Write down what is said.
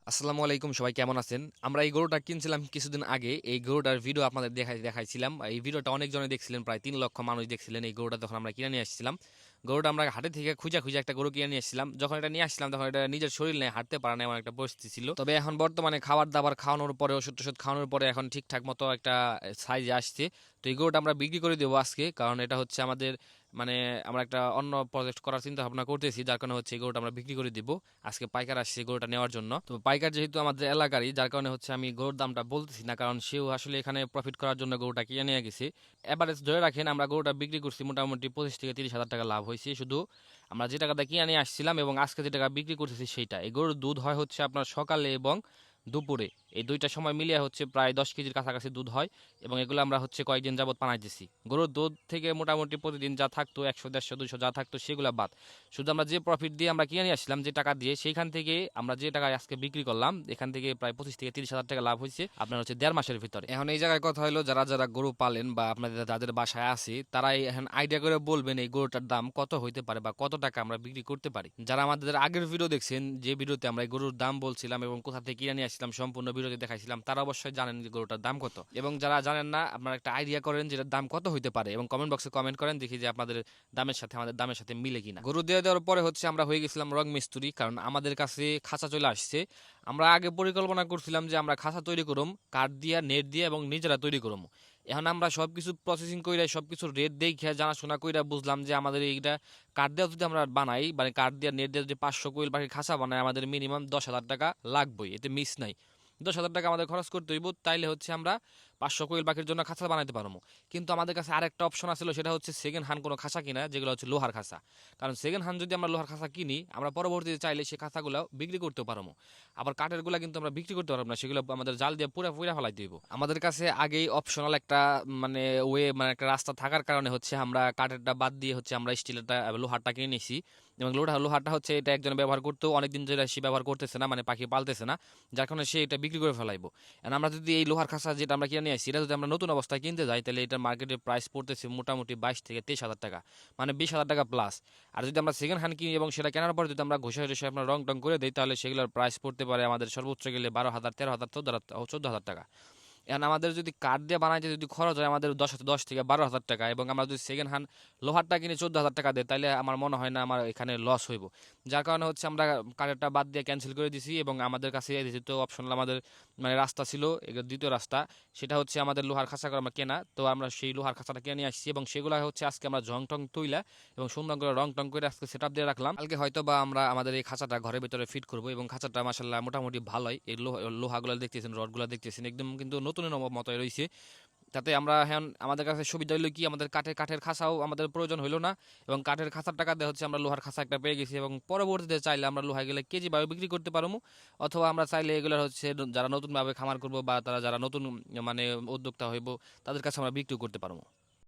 আসসালামু আলাইকুম, সবাই কেমন আছেন? আমরা এই গরুটা কিনছিলাম কিছুদিন আগে। এই গরুটার ভিডিও আপনাদের দেখাইছিলাম। এই ভিডিওটা অনেকজনে দেখছিলেন, প্রায় ৩ লক্ষ মানুষ দেখছিলেন এই গরুটা যখন আমরা কিনে নিয়ে আসছিলাম। গরুটা আমরা হাটে থেকে খুঁজে একটা গরু কিনে নিয়ে আসছিলাম। যখন এটা নিয়ে আসছিলাম তখন এটা নিজের শরীর নিয়ে হাঁটতে পারে না, এমন একটা পরিস্থিতি ছিল। তবে এখন বর্তমানে খাবার-দাবার খাওয়ানোর পরে, ওষুধ-টষুধ খাওয়ানোর পরে এখন ঠিকঠাক মতো একটা সাইজে আসছে। তো এই গরুটা আমরা বিক্রি করে দেবো আজকে। কারণ এটা হচ্ছে আমাদের মানে আমরা একটা অন্য প্রজেক্ট করার চিন্তা ভাবনা করতেছি, যার কারণে হচ্ছে এই গরুটা আমরা বিক্রি করে দিব। আজকে পাইকার আসছে গরুটা নেওয়ার জন্য। তো পাইকার যেহেতু আমাদের এলাকারই, যার কারণে হচ্ছে আমি গরুর দামটা বলতেছি না, কারণ সেও আসলে এখানে প্রফিট করার জন্য গরুটা কিনে নিয়ে গেছে। এভারেজ ধরে রাখেন আমরা গরুটা বিক্রি করছি মোটামুটি 25 থেকে 30 হাজার টাকা লাভ হয়েছে, শুধু আমরা যে টাকাটা কিনে নিয়ে আসছিলাম এবং আজকে যে টাকা বিক্রি করতেছি সেইটা। এই গরুর দুধ হয় হচ্ছে আপনার সকালে এবং দুপুরে, এই দুইটা সময় মিলিয়ে হচ্ছে প্রায় 10 কেজির কাছাকাছি দুধ হয়। এবং এগুলো আমরা হচ্ছে কয়েকদিন যাবত বানাইতেছি। গরুর দুধ থেকে মোটামুটি প্রতিদিন যা থাকতো 100, 150, 200 যা থাকতো সেগুলো বাদ। শুধু আমরা যে প্রফিট দিয়ে আমরা কিনে নিয়ে আসলাম, যে টাকা দিয়ে, সেইখান থেকে আমরা যে টাকায় আজকে বিক্রি করলাম, এখান থেকে প্রায় 25 থেকে 30 হাজার টাকা লাভ হয়েছে আপনার হচ্ছে 1.5 মাসের ভিতরে। এখন এই জায়গায় কথা হলো, যারা যারা গরু পালেন বা আপনাদের যাদের বাসায় আছে, তারাই এখন আইডিয়া করে বলবেন এই গরুটার দাম কত হইতে পারে বা কত টাকা আমরা বিক্রি করতে পারি। যারা আমাদের আগের ভিডিও দেখছেন, যে ভিডিওতে আমরা এই গরুর দাম বলছিলাম এবং কোথা থেকে কিনে নিয়ে আসছিলাম সম্পূর্ণ ভিডিওতে দেখাইছিলাম, তারা অবশ্যই জানেন যে গরুটার দাম কত। এবং যারা জানেন না, আপনারা একটা আইডিয়া করেন যে এটার দাম কত হইতে পারে এবং কমেন্ট বক্সে কমেন্ট করেন, দেখি যে আপনাদের দামের সাথে আমাদের দামের সাথে মিলে কিনা। গরু দিয়ে দেওয়ার পরে হচ্ছে আমরা হয়ে গেছিলাম রং মিস্ত্রি, কারণ আমাদের কাছে খাঁচা চলে আসছে। আমরা আগে পরিকল্পনা করছিলাম যে আমরা খাঁচা তৈরি করুম কাঠ দিয়া, নেট দিয়ে এবং নিজেরা তৈরি করুম। এখন আমরা সবকিছু প্রসেসিং কইরা সবকিছু রেট দেখে জানাশোনা কইরা বুঝলাম যে আমাদের এইটা কাঠ দিয়ে যদি আমরা বানাই, মানে কাঠ দিয়ে নেট দিয়ে যদি 500 কোয়েল পাখির খাঁচা বানাই, আমাদের মিনিমাম 10,000 টাকা লাগবেই, এতে মিস নাই। 10,000 টাকা আমাদের খরচ করতে হইব, তাইলে হচ্ছে আমরা 500 কোয়েল পাখির জন্য খাঁচা বানাইতে পারবো। কিন্তু আমাদের কাছে আরেকটা অপশন আছিল, সেটা হচ্ছে সেকেন্ড হ্যান্ড কোনো খাঁচা কিনা, যেগুলো হচ্ছে লোহার খাঁচা। কারণ সেকেন্ড হ্যান্ড যদি আমরা লোহার খাঁচা কিনি, আমরা পরবর্তীতে চাইলে সেই খাঁচাগুলো বিক্রি করতে পারবো। আবার কাঠের গুলা কিন্তু আমরা বিক্রি করতে পারবো না, সেগুলো আমাদের জাল দিয়ে পুরা পুরা ফেলাইতে হইব। আমাদের কাছে আগেই অপশনাল একটা মানে মানে একটা রাস্তা থাকার কারণে হচ্ছে আমরা কাঠেরটা বাদ দিয়ে হচ্ছে আমরা স্টিলেরটা লোহারটা কিনে নিছি। এবং লোহারটা হচ্ছে এটা একজন ব্যবহার করতেও অনেকদিন ধরে সে ব্যবহার করতেছে না, মানে পাখি পালতেছে না, যার কারণে সে এটা বিক্রি করে ফেলাইবো। এখন আমরা যদি এই লোহার খাঁচা যেটা আমরা কিনে নিয়ে আসছি, এটা যদি আমরা নতুন অবস্থায় কিনতে যাই, তাহলে এটার মার্কেটে প্রাইস পড়তেছে মোটামুটি 22 থেকে 23 হাজার টাকা, মানে 20 হাজার টাকা প্লাস। আর যদি আমরা সেকেন্ড হ্যান্ড কিনি এবং সেটা কেনার পর যদি আমরা ঘষে ঘষে আপনার রং টং করে দিই, তাহলে সেগুলোর প্রাইস পড়তে পারে আমাদের সর্বোচ্চ গেলে 12,000, 13,000, 14,000 টাকা। এখন আমাদের যদি কাঠ দিয়ে বানাইতে যদি খরচ হয় আমাদের 10 থেকে 12 হাজার টাকা, এবং আমরা যদি সেকেন্ড হ্যান্ড লোহারটা কিনে 14,000 টাকা দেয়, তাহলে আমার মনে হয় না আমার এখানে লস হইব। যার কারণে হচ্ছে আমরা কাঠেরটা বাদ দিয়ে ক্যান্সেল করে দিছি এবং আমাদের কাছে দ্বিতীয় অপশনাল আমাদের মানে রাস্তা ছিল, দ্বিতীয় রাস্তা, সেটা হচ্ছে আমাদের লোহার খাঁচা করে আমরা কেনা। তো আমরা সেই লোহার খাঁচাটা কিনে নিয়ে আসছি এবং সেগুলো হচ্ছে আজকে আমরা জং টং তুইলা এবং সুন্দর করে রং টং করে আজকে সেট আপ দিয়ে রাখলাম। কালকে হয়তো বা আমরা আমাদের এই খাঁচাটা ঘরের ভিতরে ফিট করবো এবং খাঁচাটা মাসাল্লাহ মোটামুটি ভালোই। এই লোহাগুলো দেখতেছেন, রডগুলো দেখতেছেন, একদম কিন্তু নতুনের মতোই রয়েছে। তাতে আমরা এখন আমাদের কাছে সুবিধা হইলো কি, আমাদের কাঠের খাঁচাও আমাদের প্রয়োজন হইলো না এবং কাঠের খাঁচার টাকা দিয়ে হচ্ছে আমরা লোহার খাঁচা একটা পেয়ে গেছি। এবং পরবর্তীতে চাইলে আমরা লোহা গেলে কেজি ভাবে বিক্রি করতে পারবো, অথবা আমরা চাইলে এগুলো হচ্ছে যারা নতুনভাবে খামার করবো বা তারা যারা নতুন মানে উদ্যোক্তা হইব, তাদের কাছে আমরা বিক্রি করতে পারবো।